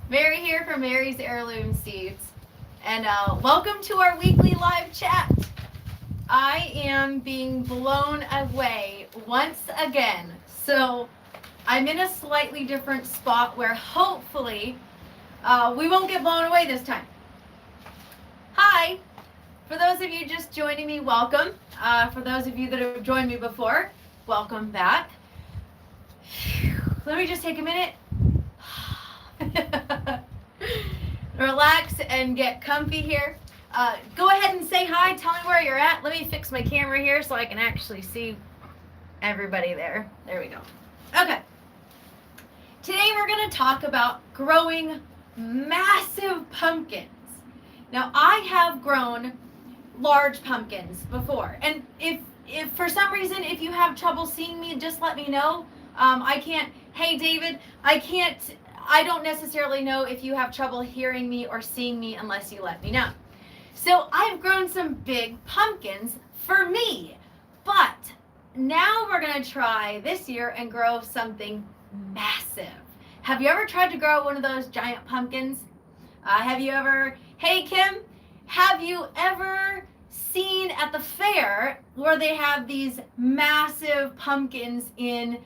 Mary here from Mary's Heirloom Seeds, and welcome to our weekly live chat. I am being blown away once again, so I'm in a slightly different spot where hopefully we won't get blown away this time. Hi! For those of you just joining me, welcome. For those of you that have joined me before, welcome back. Let me just take a minute. Relax and get comfy here. Go ahead and say hi. Tell me where you're at. Let me fix my camera here so I can actually see everybody there. There we go. Okay. Today we're going to talk about growing massive pumpkins. Now, I have grown large pumpkins before, and if for some reason if you have trouble seeing me, just let me know. I can't. Hey, David, I don't necessarily know if you have trouble hearing me or seeing me unless you let me know. So I've grown some big pumpkins for me, but now we're going to try this year and grow something massive. Have you ever tried to grow one of those giant pumpkins? Hey Kim, have you ever seen at the fair where they have these massive pumpkins in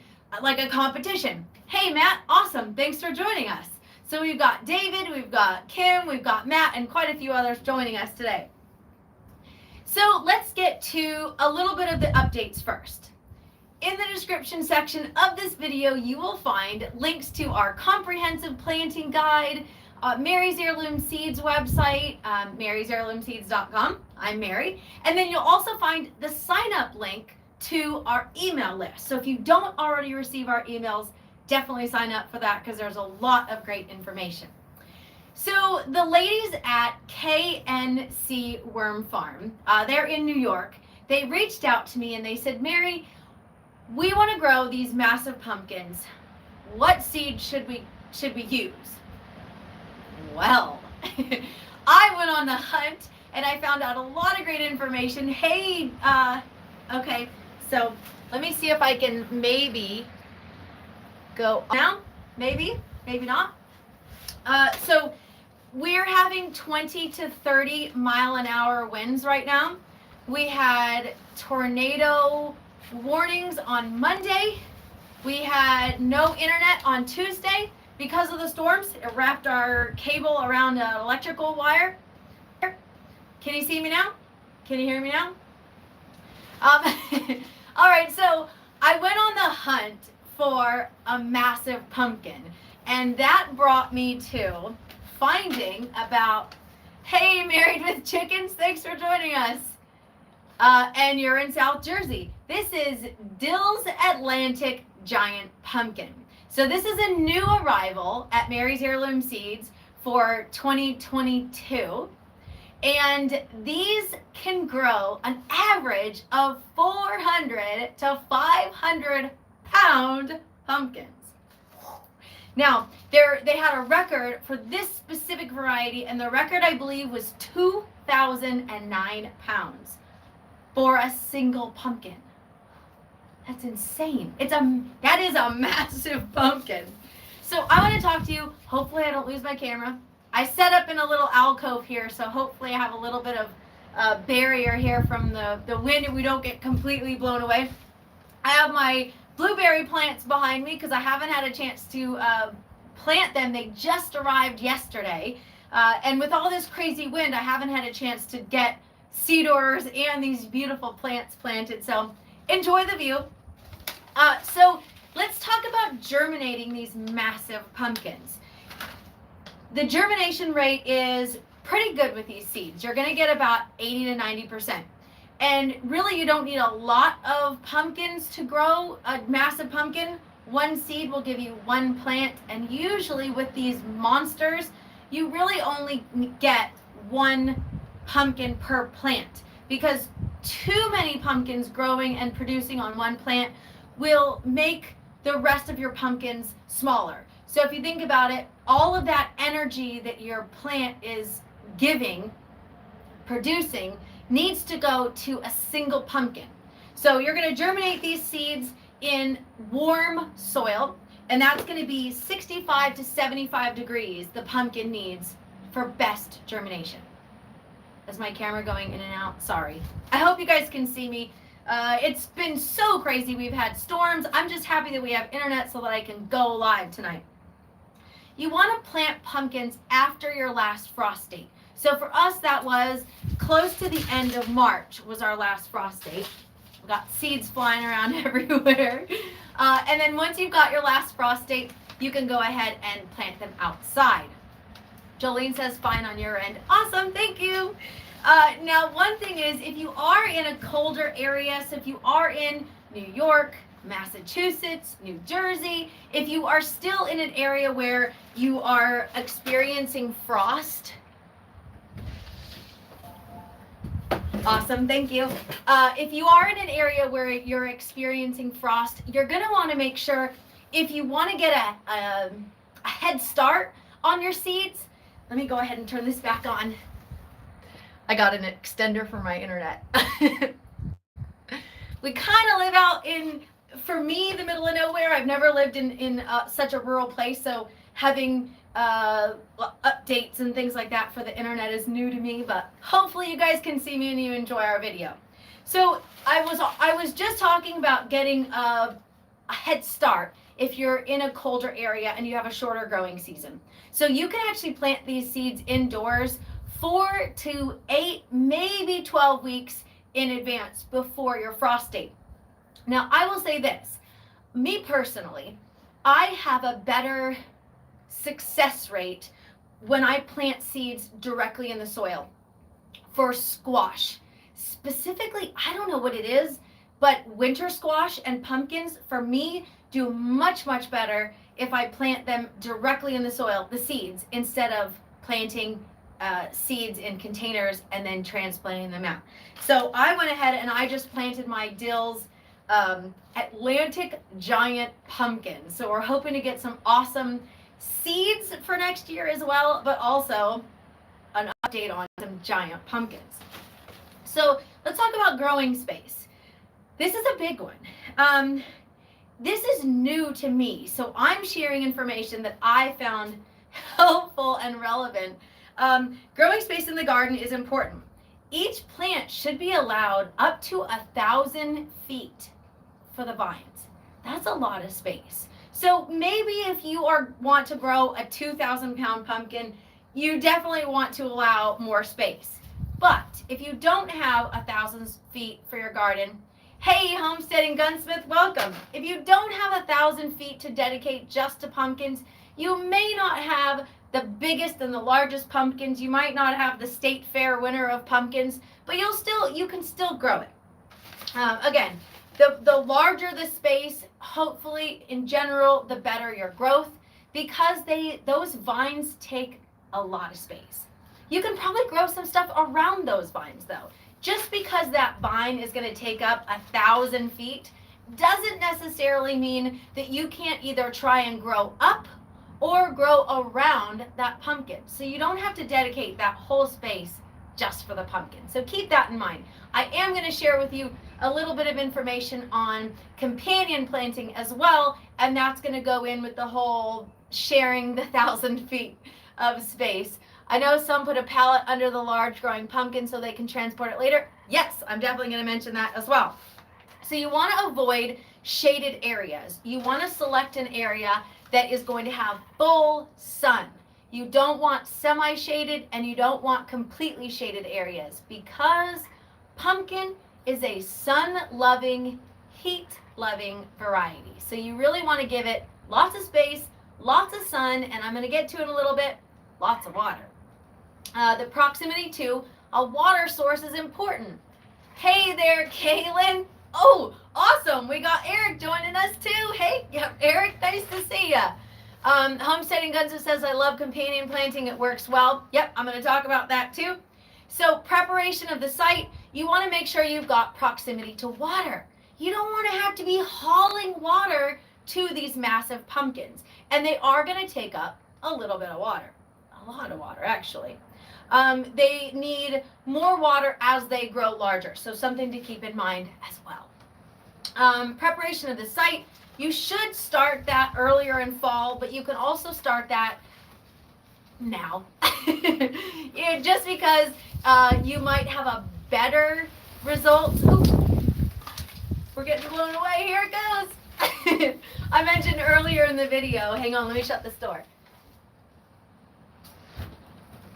like a competition? Hey Matt, awesome, thanks for joining us. So we've got David, we've got Kim, we've got Matt, and quite a few others joining us today. So let's get to a little bit of the updates first. In the description section of this video, you will find links to our comprehensive planting guide, Mary's Heirloom Seeds website, marysheirloomseeds.com. I'm Mary. And then you'll also find the sign up link to our email list. So if you don't already receive our emails, definitely sign up for that because there's a lot of great information. So the ladies at KNC Worm Farm, they're in New York, they reached out to me and they said, Mary, we want to grow these massive pumpkins. What seed should we use? Well, I went on the hunt and I found out a lot of great information. Hey, okay, so let me see if I can maybe go now. Maybe not. So we're having 20 to 30 mile an hour winds right now. We had tornado warnings on Monday. We had no internet on Tuesday because of the storms. It wrapped our cable around an electrical wire. Can you see me now? Can you hear me now? All right, so I went on the hunt for a massive pumpkin, and that brought me to finding about, hey, Married with Chickens, thanks for joining us. And you're in South Jersey. This is Dill's Atlantic Giant Pumpkin. So this is a new arrival at Mary's Heirloom Seeds for 2022. And these can grow an average of 400 to 500 pound pumpkins. Now, they had a record for this specific variety, and the record, I believe, was 2,009 pounds for a single pumpkin. That's insane. That is a massive pumpkin. So I want to talk to you. Hopefully I don't lose my camera. I set up in a little alcove here, so hopefully I have a little bit of barrier here from the wind and we don't get completely blown away. I have my blueberry plants behind me because I haven't had a chance to plant them. They just arrived yesterday. And with all this crazy wind, I haven't had a chance to get seed orders and these beautiful plants planted. So enjoy the view. So let's talk about germinating these massive pumpkins. The germination rate is pretty good with these seeds. You're going to get about 80 to 90%. And really, you don't need a lot of pumpkins to grow a massive pumpkin. One seed will give you one plant. And usually with these monsters, you really only get one pumpkin per plant, because too many pumpkins growing and producing on one plant will make the rest of your pumpkins smaller. So if you think about it, all of that energy that your plant is producing, needs to go to a single pumpkin. So you're going to germinate these seeds in warm soil. And that's going to be 65 to 75 degrees the pumpkin needs for best germination. Is my camera going in and out? Sorry. I hope you guys can see me. It's been so crazy. We've had storms. I'm just happy that we have internet so that I can go live tonight. You want to plant pumpkins after your last frost date. So for us, that was close to the end of March was our last frost date. We got seeds flying around everywhere. And then once you've got your last frost date, you can go ahead and plant them outside. Jolene says fine on your end. Awesome, thank you. Now, one thing is, if you are in a colder area, so if you are in New York, Massachusetts, New Jersey, if you are still in an area where you are experiencing frost, awesome, thank you. If you are in an area where you're experiencing frost, you're going to want to make sure, if you want to get a head start on your seeds, let me go ahead and turn this back on. I got an extender for my internet. We kind of live out in, for me, the middle of nowhere. I've never lived in such a rural place, so having updates and things like that for the internet is new to me, but hopefully you guys can see me and you enjoy our video. So I was just talking about getting a head start if you're in a colder area and you have a shorter growing season. So you can actually plant these seeds indoors 4 to 8, maybe 12 weeks in advance before your frost date. Now, I will say this, me personally, I have a better success rate when I plant seeds directly in the soil for squash. Specifically, I don't know what it is, but winter squash and pumpkins for me do much, much better if I plant them directly in the soil, the seeds, instead of planting seeds in containers and then transplanting them out. So I went ahead and I just planted my Dill's Atlantic giant pumpkins. So we're hoping to get some awesome seeds for next year as well, but also an update on some giant pumpkins. So let's talk about growing space. This is a big one. This is new to me, so I'm sharing information that I found helpful and relevant. Growing space in the garden is important. Each plant should be allowed up to 1,000 feet for the vines. That's a lot of space. So maybe if you want to grow a 2,000-pound pumpkin, you definitely want to allow more space. But if you don't have 1,000 feet for your garden, hey, Homesteading Gunsmith, welcome. If you don't have 1,000 feet to dedicate just to pumpkins, you may not have the biggest and the largest pumpkins. You might not have the state fair winner of pumpkins, but you can still grow it. Again, the larger the space, hopefully in general, the better your growth, because those vines take a lot of space. You can probably grow some stuff around those vines though. Just because that vine is going to take up 1,000 feet doesn't necessarily mean that you can't either try and grow up or grow around that pumpkin. So you don't have to dedicate that whole space just for the pumpkin. So keep that in mind. I am going to share with you a little bit of information on companion planting as well, and that's going to go in with the whole sharing the 1,000 feet of space. I know some put a pallet under the large growing pumpkin so they can transport it later. Yes, I'm definitely going to mention that as well. So you want to avoid shaded areas. You want to select an area that is going to have full sun. You don't want semi-shaded and you don't want completely shaded areas, because pumpkin is a sun-loving, heat-loving variety. So you really want to give it lots of space, lots of sun, and I'm going to get to it in a little bit, lots of water. The proximity to a water source is important. Hey there, Kaylin. Oh, awesome. We got Eric joining us too. Hey, Eric, nice to see ya. Homesteading Guns says, I love companion planting. It works well. Yep, I'm going to talk about that too. So preparation of the site, you want to make sure you've got proximity to water. You don't want to have to be hauling water to these massive pumpkins. And they are going to take up a little bit of water. A lot of water, actually. They need more water as they grow larger, so something to keep in mind as well. Preparation of the site, You should start that earlier in fall, but you can also start that now. Just because you might have a better result. Ooh, we're getting blown away. Here it goes. I mentioned earlier in the video, hang on, let me shut this door.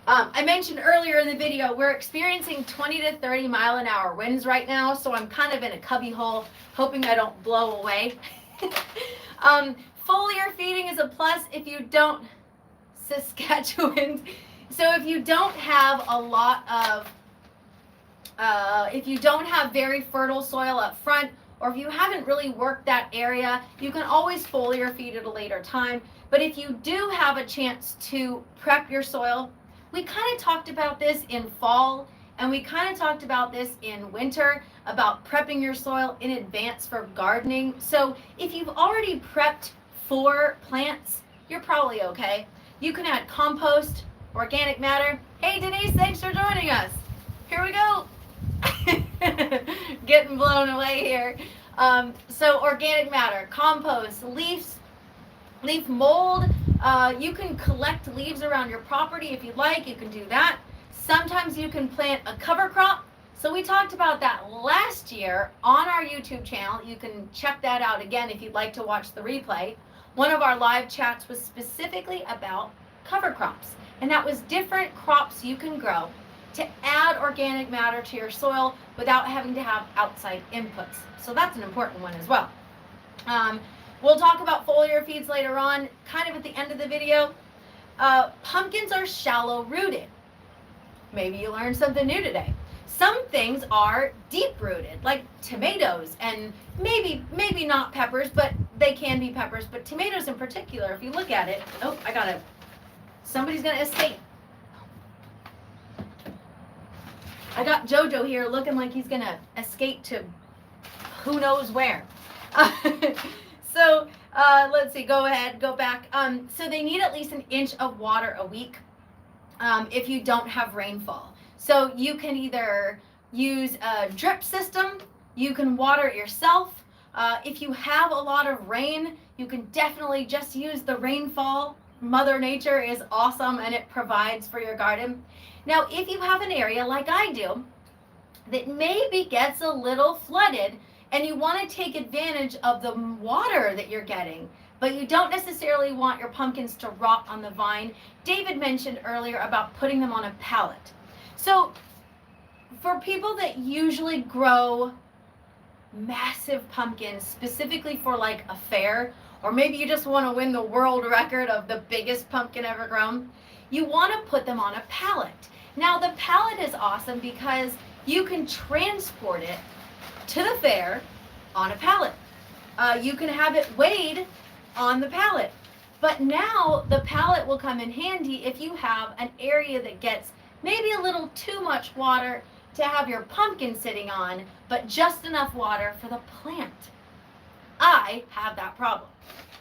I mentioned earlier in the video, we're experiencing 20 to 30 mile an hour winds right now, so I'm kind of in a cubby hole, hoping I don't blow away. Foliar feeding is a plus if you don't, Saskatchewan. So if you don't have a lot of, if you don't have very fertile soil up front, or if you haven't really worked that area, you can always foliar feed at a later time. But if you do have a chance to prep your soil, we kind of talked about this in fall, and we kind of talked about this in winter, about prepping your soil in advance for gardening. So if you've already prepped for plants, you're probably okay. You can add compost, organic matter. Hey Denise, thanks for joining us. Here we go. Getting blown away here. So organic matter, compost, leaf mold. You can collect leaves around your property if you'd like. You can do that. Sometimes you can plant a cover crop. So we talked about that last year on our YouTube channel. You can check that out again if you'd like to watch the replay. One of our live chats was specifically about cover crops, and that was different crops you can grow to add organic matter to your soil without having to have outside inputs. So that's an important one as well. We'll talk about foliar feeds later on, kind of at the end of the video. Pumpkins are shallow rooted. Maybe you learned something new today. Some things are deep rooted, like tomatoes, and maybe not peppers, but they can be peppers. But tomatoes in particular, if you look at it, oh, somebody's gonna escape. I got Jojo here looking like he's gonna escape to who knows where. So let's see, go ahead, go back. So they need at least an inch of water a week if you don't have rainfall. So you can either use a drip system, you can water it yourself. If you have a lot of rain, you can definitely just use the rainfall. Mother Nature is awesome and it provides for your garden. Now, if you have an area like I do that maybe gets a little flooded and you want to take advantage of the water that you're getting, but you don't necessarily want your pumpkins to rot on the vine, David mentioned earlier about putting them on a pallet. So for people that usually grow massive pumpkins, specifically for like a fair, or maybe you just want to win the world record of the biggest pumpkin ever grown, you want to put them on a pallet. Now the pallet is awesome because you can transport it to the fair on a pallet. You can have it weighed on the pallet. But now the pallet will come in handy if you have an area that gets maybe a little too much water to have your pumpkin sitting on, but just enough water for the plant. I have that problem.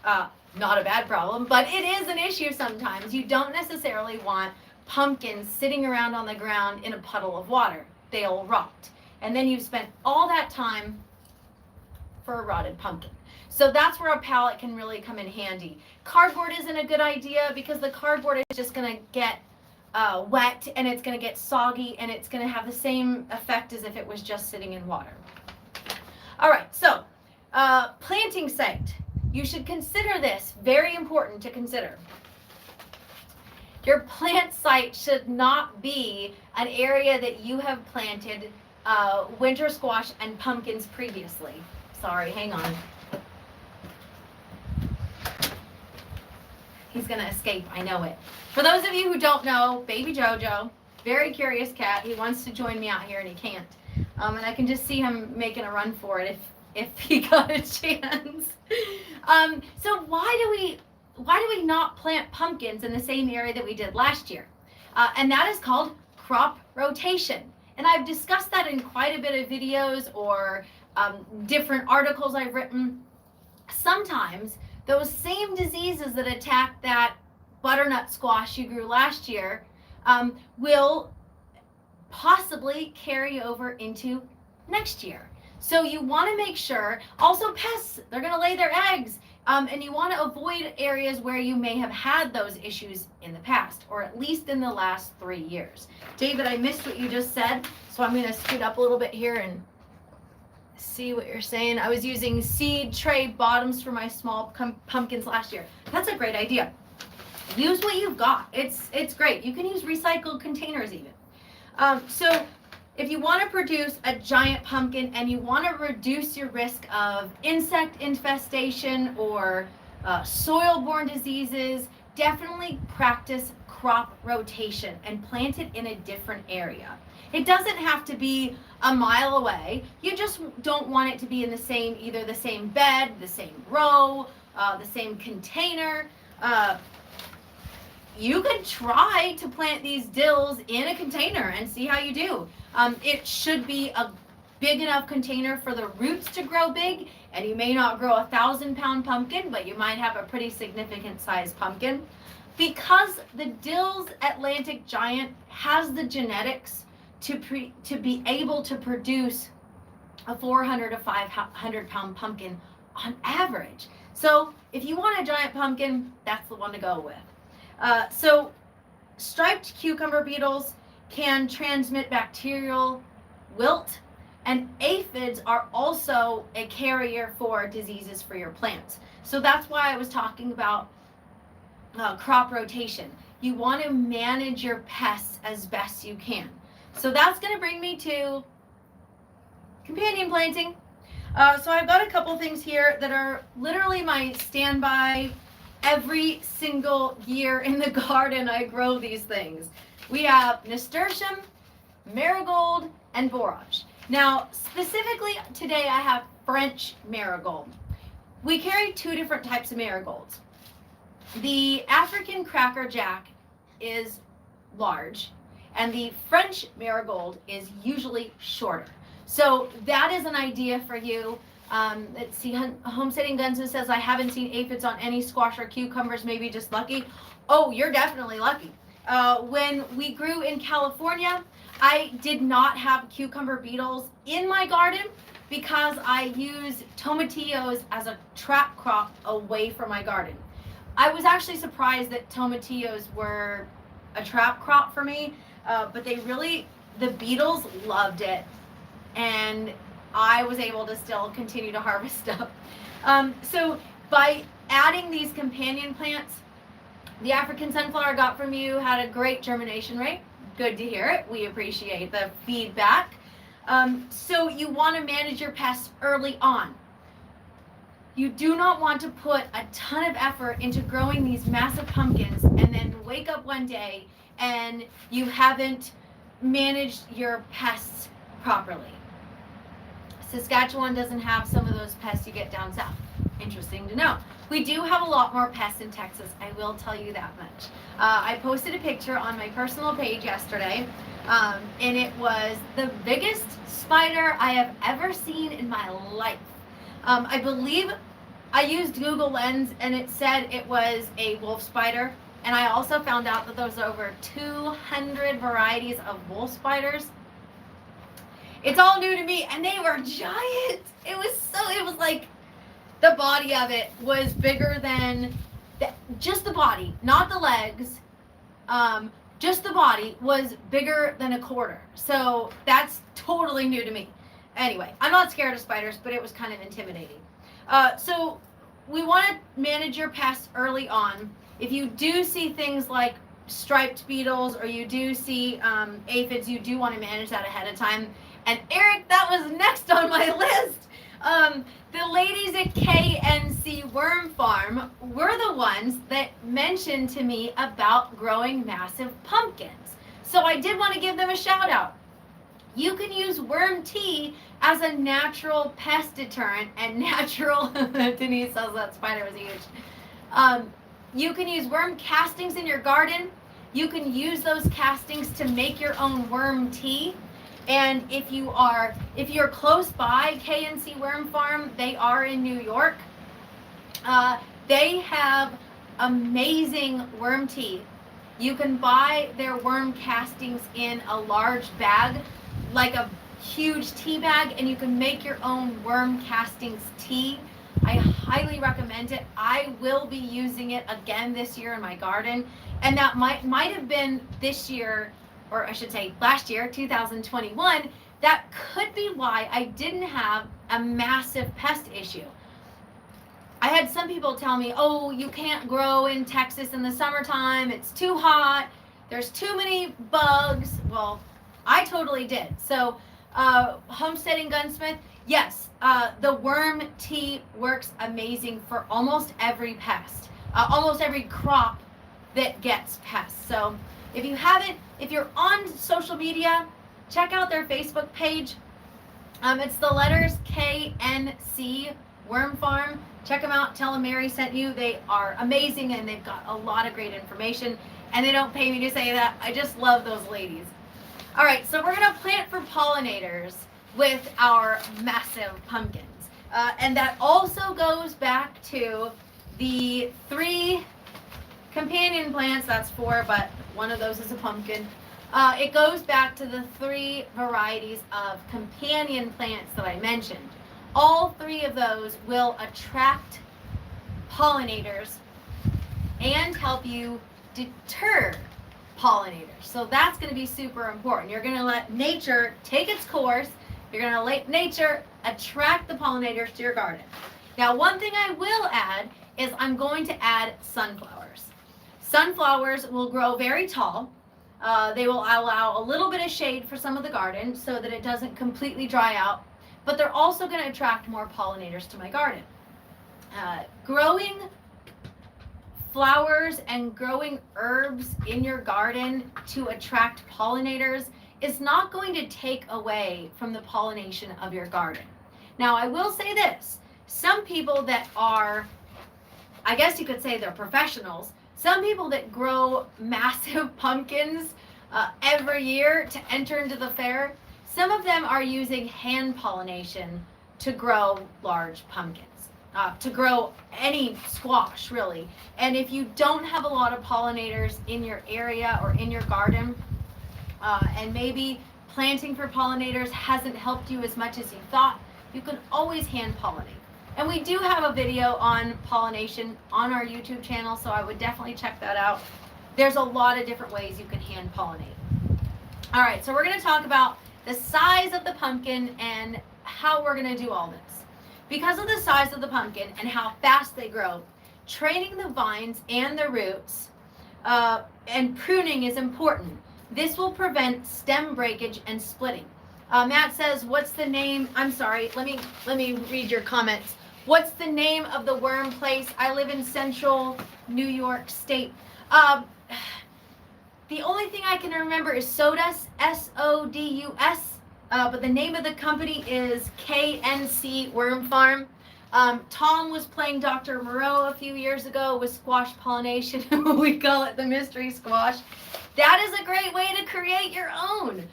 Not a bad problem, but it is an issue sometimes. You don't necessarily want pumpkins sitting around on the ground in a puddle of water. They'll rot. And then you've spent all that time for a rotted pumpkin. So that's where a pallet can really come in handy. Cardboard isn't a good idea because the cardboard is just going to get wet and it's going to get soggy and it's going to have the same effect as if it was just sitting in water. All right, so planting site. You should consider this, very important to consider. Your plant site should not be an area that you have planted winter squash and pumpkins previously. Sorry, hang on. He's gonna escape, I know it. For those of you who don't know, baby Jojo, very curious cat. He wants to join me out here and he can't. And I can just see him making a run for it if he got a chance. So why do we not plant pumpkins in the same area that we did last year? And that is called crop rotation. And I've discussed that in quite a bit of videos or different articles I've written. Sometimes those same diseases that attack that butternut squash you grew last year will possibly carry over into next year. So you want to make sure, also pests, they're going to lay their eggs. And you want to avoid areas where you may have had those issues in the past, or at least in the last 3 years. David, I missed what you just said, so I'm going to scoot up a little bit here and see what you're saying. I was using seed tray bottoms for my small pumpkins last year. That's a great idea. Use what you've got. It's great. You can use recycled containers even. So if you want to produce a giant pumpkin and you want to reduce your risk of insect infestation or soil-borne diseases, definitely practice crop rotation and plant it in a different area. It doesn't have to be a mile away. You just don't want it to be in either the same bed, the same row, the same container. You could try to plant these dills in a container and see how you do. It should be a big enough container for the roots to grow big, and you may not grow a 1,000-pound pumpkin, but you might have a pretty significant sized pumpkin. Because the dill's Atlantic giant has the genetics to be able to produce a 400 to 500-pound pumpkin on average. So if you want a giant pumpkin, that's the one to go with. So striped cucumber beetles can transmit bacterial wilt, and aphids are also a carrier for diseases for your plants. So that's why I was talking about crop rotation. You want to manage your pests as best you can. So that's going to bring me to companion planting. So I've got a couple things here that are literally my standby. Every single year in the garden I grow these things. We have nasturtium, marigold, and borage. Now, specifically today I have French marigold. We carry 2 different types of marigolds. The African crackerjack is large, and the French marigold is usually shorter. So that is an idea for you. Let's see, Homesteading Gunson says, I haven't seen aphids on any squash or cucumbers, maybe just lucky. Oh, you're definitely lucky. When we grew in California, I did not have cucumber beetles in my garden because I used tomatillos as a trap crop away from my garden. I was actually surprised that tomatillos were a trap crop for me, but the beetles loved it, and I was able to still continue to harvest stuff. So by adding these companion plants, the African sunflower I got from you had a great germination rate. Good to hear it. We appreciate the feedback. So you want to manage your pests early on. You do not want to put a ton of effort into growing these massive pumpkins and then wake up one day and you haven't managed your pests properly. Saskatchewan doesn't have some of those pests you get down south. Interesting to know. We do have a lot more pests in Texas, I will tell you that much. I posted a picture on my personal page yesterday, and it was the biggest spider I have ever seen in my life. I believe I used Google Lens, and it said it was a wolf spider, and I also found out that there's over 200 varieties of wolf spiders. It's all new to me, and they were giant. It was like the body of it was bigger than just the body, not the legs. Just the body was bigger than a quarter. So that's totally new to me. Anyway, I'm not scared of spiders, but it was kind of intimidating. So we want to manage your pests early on. If you do see things like striped beetles or you do see aphids, you do want to manage that ahead of time. And Eric, that was next on my list. The ladies at KNC Worm Farm were the ones that mentioned to me about growing massive pumpkins. So I did want to give them a shout out. You can use worm tea as a natural pest deterrent and natural, Denise says that spider was huge. You can use worm castings in your garden. You can use those castings to make your own worm tea. And if you're close by KNC Worm Farm, they are in New York. They have amazing worm tea. You can buy their worm castings in a large bag, like a huge tea bag, and you can make your own worm castings tea. I highly recommend it. I will be using it again this year in my garden, and that might have been this year, or I should say last year, 2021. That could be why I didn't have a massive pest issue. I had some people tell me, oh, you can't grow in Texas in the summertime, it's too hot, there's too many bugs. Well, I totally did. So Homesteading Gunsmith, yes, the worm tea works amazing for almost every pest, almost every crop that gets pests. So if you're on social media, check out their Facebook page. It's the letters KNC Worm Farm. Check them out. Tell them Mary sent you. They are amazing, and they've got a lot of great information. And they don't pay me to say that. I just love those ladies. All right, so we're going to plant for pollinators with our massive pumpkins. And that also goes back to the 3 companion plants. That's 4, but one of those is a pumpkin. It goes back to the 3 varieties of companion plants that I mentioned. All 3 of those will attract pollinators and help you deter pollinators. So that's going to be super important. You're going to let nature take its course. You're going to let nature attract the pollinators to your garden. Now, one thing I will add is I'm going to add sunflowers. Sunflowers will grow very tall. They will allow a little bit of shade for some of the garden so that it doesn't completely dry out, but they're also going to attract more pollinators to my garden. Growing flowers and growing herbs in your garden to attract pollinators is not going to take away from the pollination of your garden. Now, I will say this, some people that are, I guess you could say they're professionals, some people that grow massive pumpkins every year to enter into the fair, some of them are using hand pollination to grow large pumpkins, to grow any squash really. And if you don't have a lot of pollinators in your area or in your garden, and maybe planting for pollinators hasn't helped you as much as you thought, you can always hand pollinate. And we do have a video on pollination on our YouTube channel, so I would definitely check that out. There's a lot of different ways you can hand pollinate. All right, so we're going to talk about the size of the pumpkin and how we're going to do all this. Because of the size of the pumpkin and how fast they grow, training the vines and the roots and pruning is important. This will prevent stem breakage and splitting. Matt says, what's the name? I'm sorry, let me read your comments. What's the name of the worm place? I live in central New York State. The only thing I can remember is Sodus, S-O-D-U-S, but the name of the company is KNC Worm Farm. Tom was playing Dr. Moreau a few years ago with squash pollination. We call it the mystery squash. That is a great way to create your own.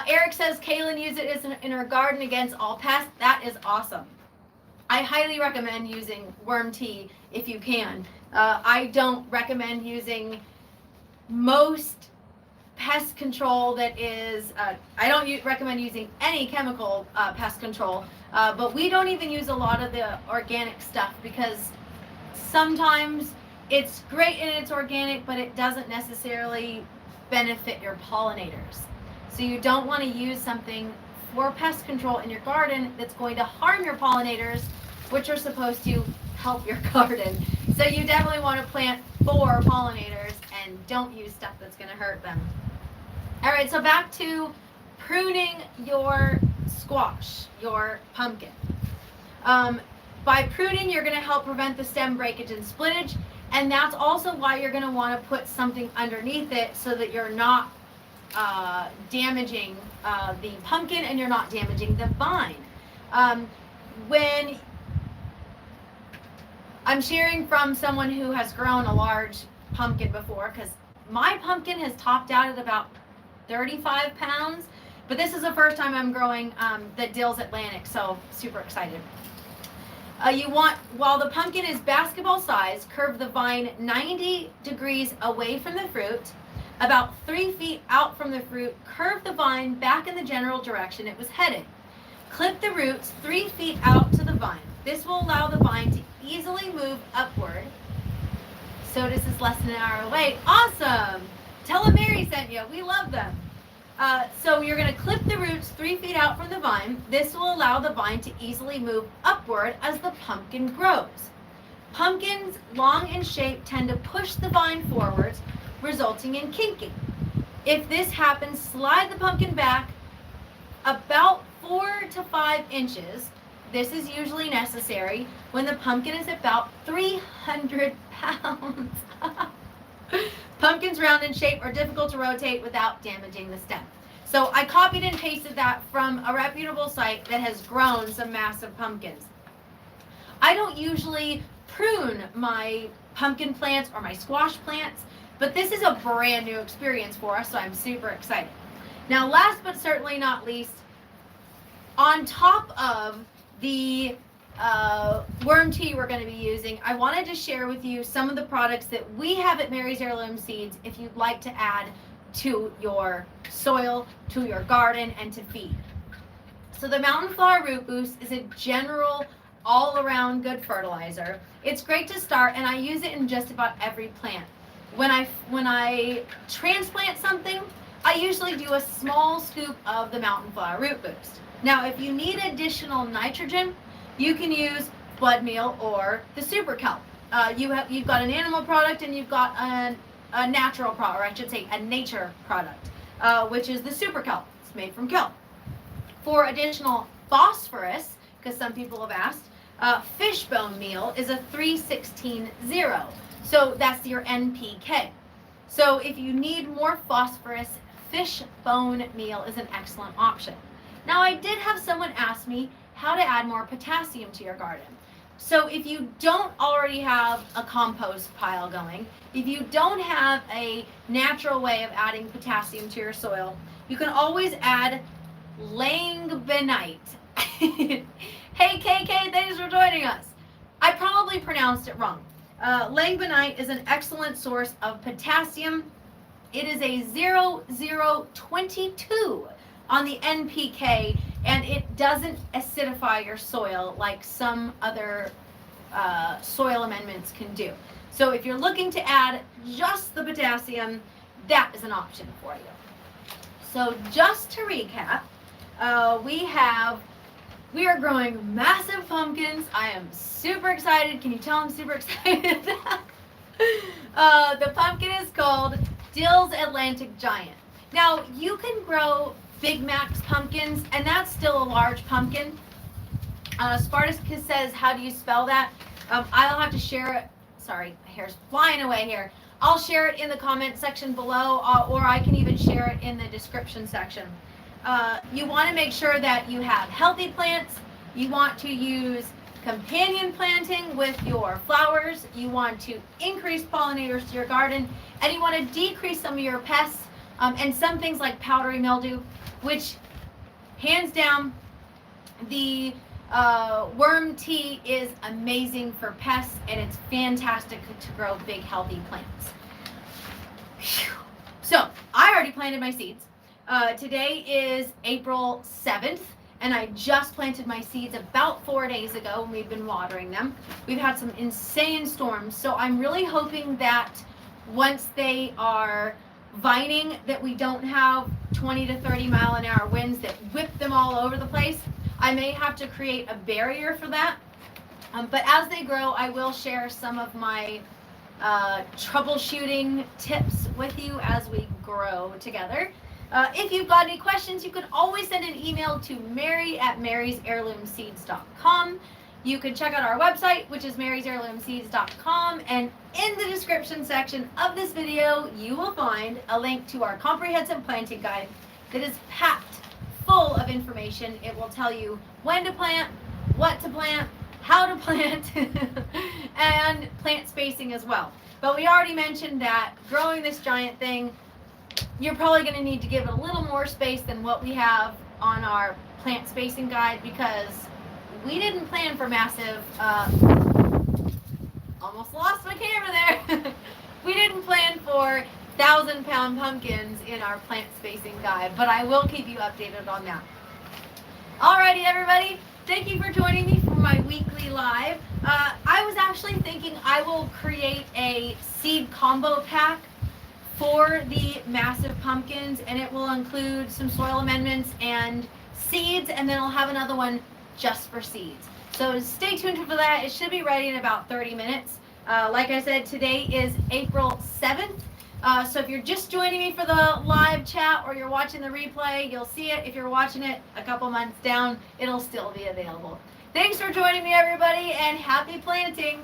Eric says Kaylin used it in her garden against all pests. That is awesome. I highly recommend using worm tea if you can. I don't recommend using most pest control that is, I don't recommend using any chemical pest control, but we don't even use a lot of the organic stuff because sometimes it's great and it's organic, but it doesn't necessarily benefit your pollinators. So you don't want to use something for pest control in your garden that's going to harm your pollinators, which are supposed to help your garden. So you definitely want to plant for pollinators and don't use stuff that's going to hurt them. All right, so back to pruning your squash, your pumpkin. By pruning, you're going to help prevent the stem breakage and splittage, and that's also why you're going to want to put something underneath it so that you're not damaging the pumpkin and you're not damaging the vine. When I'm sharing from someone who has grown a large pumpkin before, because my pumpkin has topped out at about 35 pounds, but this is the first time I'm growing the Dills Atlantic, so super excited. You want, while the pumpkin is basketball size, curve the vine 90 degrees away from the fruit. About 3 feet out from the fruit, curve the vine back in the general direction it was headed. Clip the roots 3 feet out to the vine. This will allow the vine to easily move upward. So this is less than an hour away. Awesome! Tell them Mary sent you. We love them. So you're going to clip the roots 3 feet out from the vine. This will allow the vine to easily move upward as the pumpkin grows. Pumpkins, long in shape, tend to push the vine forwards, resulting in kinking. If this happens, slide the pumpkin back about 4 to 5 inches. This is usually necessary when the pumpkin is about 300 pounds. Pumpkins round in shape are difficult to rotate without damaging the stem. So I copied and pasted that from a reputable site that has grown some massive pumpkins. I don't usually prune my pumpkin plants or my squash plants, but this is a brand new experience for us, so I'm super excited. Now, last but certainly not least, on top of the worm tea we're going to be using, I wanted to share with you some of the products that we have at Mary's Heirloom Seeds if you'd like to add to your soil, to your garden, and to feed. So the Mountain Flower Root Boost is a general all-around good fertilizer. It's great to start, and I use it in just about every plant. When I transplant something, I usually do a small scoop of the Mountain Flower Root Boost. Now, if you need additional nitrogen, you can use blood meal or the super kelp. You've got an animal product and you've got a natural product, or I should say a nature product, which is the super kelp. It's made from kelp. For additional phosphorus, because some people have asked, fishbone meal is a 3-16-0. So that's your NPK. So if you need more phosphorus, fishbone meal is an excellent option. Now, I did have someone ask me how to add more potassium to your garden. So if you don't already have a compost pile going, if you don't have a natural way of adding potassium to your soil, you can always add langbeinite. Hey KK, thanks for joining us. I probably pronounced it wrong. Langbeinite is an excellent source of potassium. It is a 0022 on the NPK, and it doesn't acidify your soil like some other soil amendments can do. So if you're looking to add just the potassium, that is an option for you. So just to recap, we are growing massive pumpkins. I am super excited. Can you tell I'm super excited? The pumpkin is called Dill's Atlantic Giant. Now, you can grow Big Mac's pumpkins, and that's still a large pumpkin. Spartacus says, how do you spell that? I'll have to share it. Sorry, my hair's flying away here. I'll share it in the comment section below, or I can even share it in the description section. You want to make sure that you have healthy plants. You want to use companion planting with your flowers. You want to increase pollinators to your garden, and you want to decrease some of your pests and some things like powdery mildew, which hands down, the worm tea is amazing for pests, and it's fantastic to grow big healthy plants. Whew. So I already planted my seeds. Today is April 7th, and I just planted my seeds about 4 days ago, and we've been watering them. We've had some insane storms, so I'm really hoping that once they are vining, that we don't have 20 to 30 mile an hour winds that whip them all over the place. I may have to create a barrier for that, but as they grow, I will share some of my troubleshooting tips with you as we grow together. If you've got any questions, you can always send an email to mary@marysheirloomseeds.com. You can check out our website, which is marysheirloomseeds.com, and in the description section of this video, you will find a link to our comprehensive planting guide that is packed full of information. It will tell you when to plant, what to plant, how to plant, and plant spacing as well. But we already mentioned that growing this giant thing, you're probably going to need to give it a little more space than what we have on our plant spacing guide, because we didn't plan for massive, almost lost my camera there. We didn't plan for 1,000-pound pumpkins in our plant spacing guide, but I will keep you updated on that. Alrighty, everybody. Thank you for joining me for my weekly live. I was actually thinking I will create a seed combo pack for the massive pumpkins, and it will include some soil amendments and seeds, and then I'll have another one just for seeds. So stay tuned for that. It should be ready in about 30 minutes. Like I said, today is April 7th. So if you're just joining me for the live chat or you're watching the replay, you'll see it. If you're watching it a couple months down, it'll still be available. Thanks for joining me, everybody, and happy planting.